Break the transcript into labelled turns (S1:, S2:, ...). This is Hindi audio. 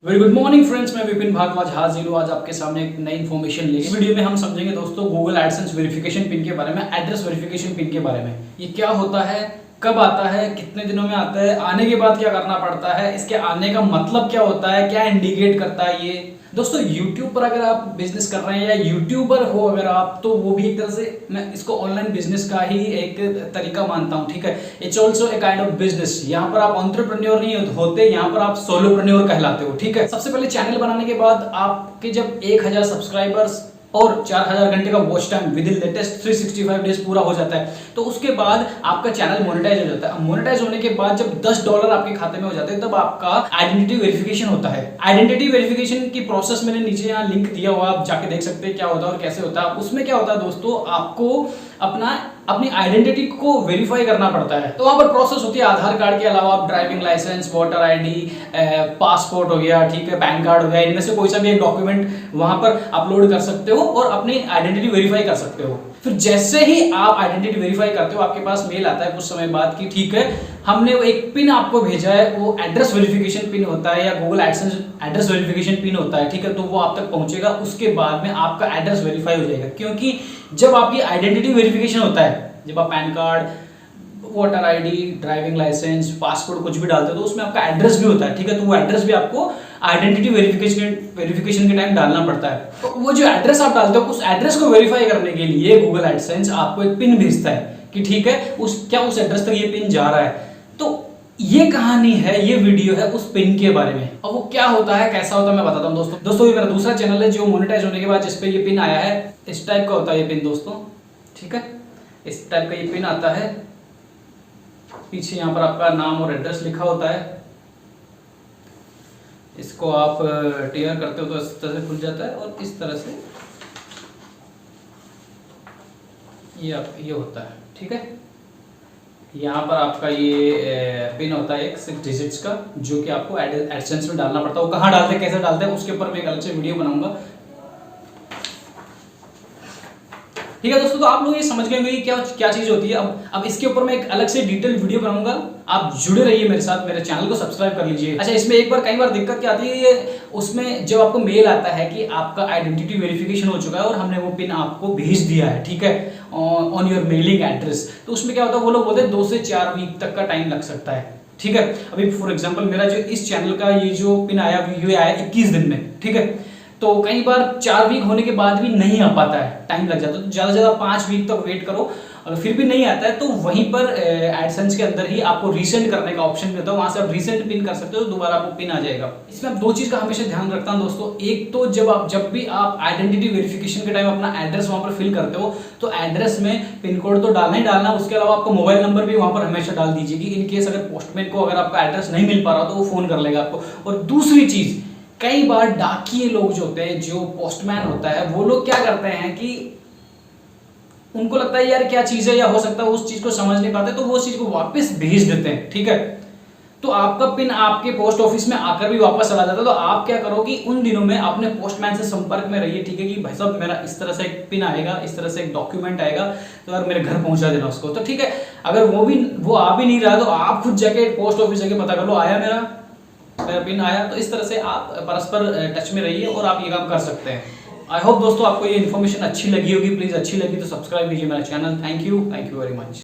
S1: वेरी गुड मॉर्निंग फ्रेंड्स, मैं विपिन भारद्वाज हाजिर हूँ आज आपके सामने एक नई इन्फॉर्मेशन लेके। इस वीडियो में हम समझेंगे दोस्तों गूगल एडसेंस वेरिफिकेशन पिन के बारे में, एड्रेस वेरिफिकेशन पिन के बारे में। ये क्या होता है, कब आता है, कितने दिनों में आता है, आने के बाद क्या करना पड़ता है, इसके आने का मतलब क्या होता है, क्या इंडिकेट करता है ये। दोस्तों यूट्यूब पर अगर आप बिजनेस कर रहे हैं या यूट्यूबर हो अगर आप, तो वो भी एक तरह से मैं इसको ऑनलाइन बिजनेस का ही एक तरीका मानता हूँ, ठीक है। It's also a kind of business. यहाँ पर आप एंटरप्रेन्योर नहीं होते, यहाँ पर आप सोलोप्रेन्योर कहलाते हो, ठीक है। सबसे पहले चैनल बनाने के बाद आपके जब 1000 सब्सक्राइबर्स और 4000 घंटे का watch time with in latest 365 days पूरा हो जाता है, तो उसके बाद आपका चैनल मोनेटाइज हो जाता है। मोनेटाइज होने के बाद जब $10 आपके खाते में हो जाते हैं, तब आपका आइडेंटिटी वेरिफिकेशन होता है। आइडेंटिटी वेरिफिकेशन की प्रोसेस मैंने नीचे यहाँ लिंक दिया हुआ, आप जाके देख सकते हैं क्या होता है और कैसे होता है। उसमें क्या होता है दोस्तों, आपको अपनी आइडेंटिटी को वेरीफाई करना पड़ता है। तो वहां पर प्रोसेस होती है, आधार कार्ड के अलावा आप driving licence, voter ID, passport हो गया, ठीक है, पैन कार्ड हो गया, इनमें से कोई सा भी एक डॉक्यूमेंट वहां पर अपलोड कर सकते हो और अपनी आइडेंटिटी वेरीफाई कर सकते हो। फिर जैसे ही आप आइडेंटिटी वेरीफाई करते हो, आपके पास मेल आता है कुछ समय बाद कि ठीक है, हमने वो एक पिन आपको भेजा है, वो एड्रेस वेरिफिकेशन पिन होता है या Google AdSense address verification pin होता है, ठीक है। तो वो आप तक पहुंचेगा, उसके बाद में आपका एड्रेस वेरीफाई हो जाएगा। क्योंकि जब आपकी आइडेंटिटी वेरिफिकेशन होता है, जब आप PAN card, voter ID, driving licence, passport कुछ भी डालते हो, तो उसमें आपका एड्रेस भी होता है, ठीक है। तो वो एड्रेस भी आपको आइडेंटिटी वेरिफिकेशन के टाइम डालना पड़ता है। तो वो जो एड्रेस आप डालते हो, उस एड्रेस को वेरीफाई करने के लिए गूगल एडसेंस आपको एक पिन भेजता है कि ठीक है, क्या उस एड्रेस तक ये पिन जा रहा है। तो ये कहानी है, ये वीडियो है उस पिन के बारे में। अब वो क्या होता है, कैसा होता है, मैं बताता हूँ दोस्तों। ये मेरा दूसरा चैनल है जो मोनेटाइज होने के बाद जिस पे ये पिन आया है, इस टाइप का होता है ये पिन दोस्तों, ठीक है। इस टाइप का ये पिन आता है, पीछे यहाँ पर आपका नाम और एड्रेस लिखा होता है। इसको आप टेयर करते हो तो इस तरह से खुल जाता है और इस तरह से ये होता है, ठीक है। यहाँ पर आपका ये पिन होता है एक 6 डिजिट्स का, जो कि आपको एडसेंस में डालना पड़ता है। वो कहाँ डालते हैं, कैसे डालते हैं, उसके ऊपर मैं एक अलग से वीडियो बनाऊंगा, ठीक है दोस्तों। तो आप लोग ये समझ गए होंगे कि क्या चीज होती है। अब इसके ऊपर मैं एक अलग से डिटेल वीडियो बनाऊंगा। आप जुड़े रहिए मेरे साथ, मेरे चैनल को सब्सक्राइब कर लीजिए। अच्छा, इसमें कई बार दिक्कत क्या आती है, उसमें जब आपको मेल आता है कि आपका आइडेंटिटी वेरिफिकेशन हो चुका है और हमने वो पिन आपको भेज दिया है, ठीक है, ऑन योर मेलिंग एड्रेस, तो उसमें क्या होता है, वो लोग बोलते हैं 2 से 4 वीक तक का टाइम लग सकता है, ठीक है। अभी फॉर एग्जाम्पल मेरा जो इस चैनल का ये जो पिन आया, ये आया 21 दिन में, ठीक है। तो कई बार 4 वीक होने के बाद भी नहीं आ पाता है, टाइम लग जाता है। तो ज़्यादा से ज़्यादा 5 वीक तक वेट करो, अगर फिर भी नहीं आता है तो वहीं पर एडसेंस के अंदर ही आपको रीसेंड करने का ऑप्शन मिलता है, वहां से आप रीसेंड पिन कर सकते हो, तो दोबारा आपको पिन आ जाएगा। इसमें आप 2 चीज़ का हमेशा ध्यान रखता हूं दोस्तों। एक तो जब भी आप आइडेंटिटी वेरिफिकेशन के टाइम अपना एड्रेस वहां पर फिल करते हो, तो एड्रेस में पिन कोड तो डालना ही डालना, उसके अलावा आपको मोबाइल नंबर भी वहां पर हमेशा डाल दीजिए कि इन केस अगर पोस्टमैन को अगर आपका एड्रेस नहीं मिल पा रहा तो वो फोन कर लेगा आपको। और दूसरी चीज, कई बार डाकिए लोग जो होते हैं, जो पोस्टमैन होता है, वो लोग क्या करते हैं कि उनको लगता है यार क्या चीज है, या हो सकता है उस चीज को समझ नहीं पाते, तो वो चीज को वापस भेज देते हैं, ठीक है। तो आपका पिन आपके पोस्ट ऑफिस में आकर भी वापस चला जाता है। तो आप क्या करो कि उन दिनों में अपने पोस्टमैन से संपर्क में रहिए, ठीक है, कि भाई साहब मेरा इस तरह से एक पिन आएगा, इस तरह से एक डॉक्यूमेंट आएगा, तो यार मेरे घर पहुंचा देना उसको, तो ठीक है। अगर वो आ भी नहीं रहा तो आप खुद जाके पोस्ट ऑफिस जाके पता कर लो, आया मेरा पिन आया। तो इस तरह से आप परस्पर टच में रहिए और आप ये काम कर सकते हैं। आई होप दोस्तों आपको ये इन्फॉर्मेशन अच्छी लगी होगी। प्लीज अच्छी लगी तो सब्सक्राइब कीजिए मेरा channel. Thank you very much.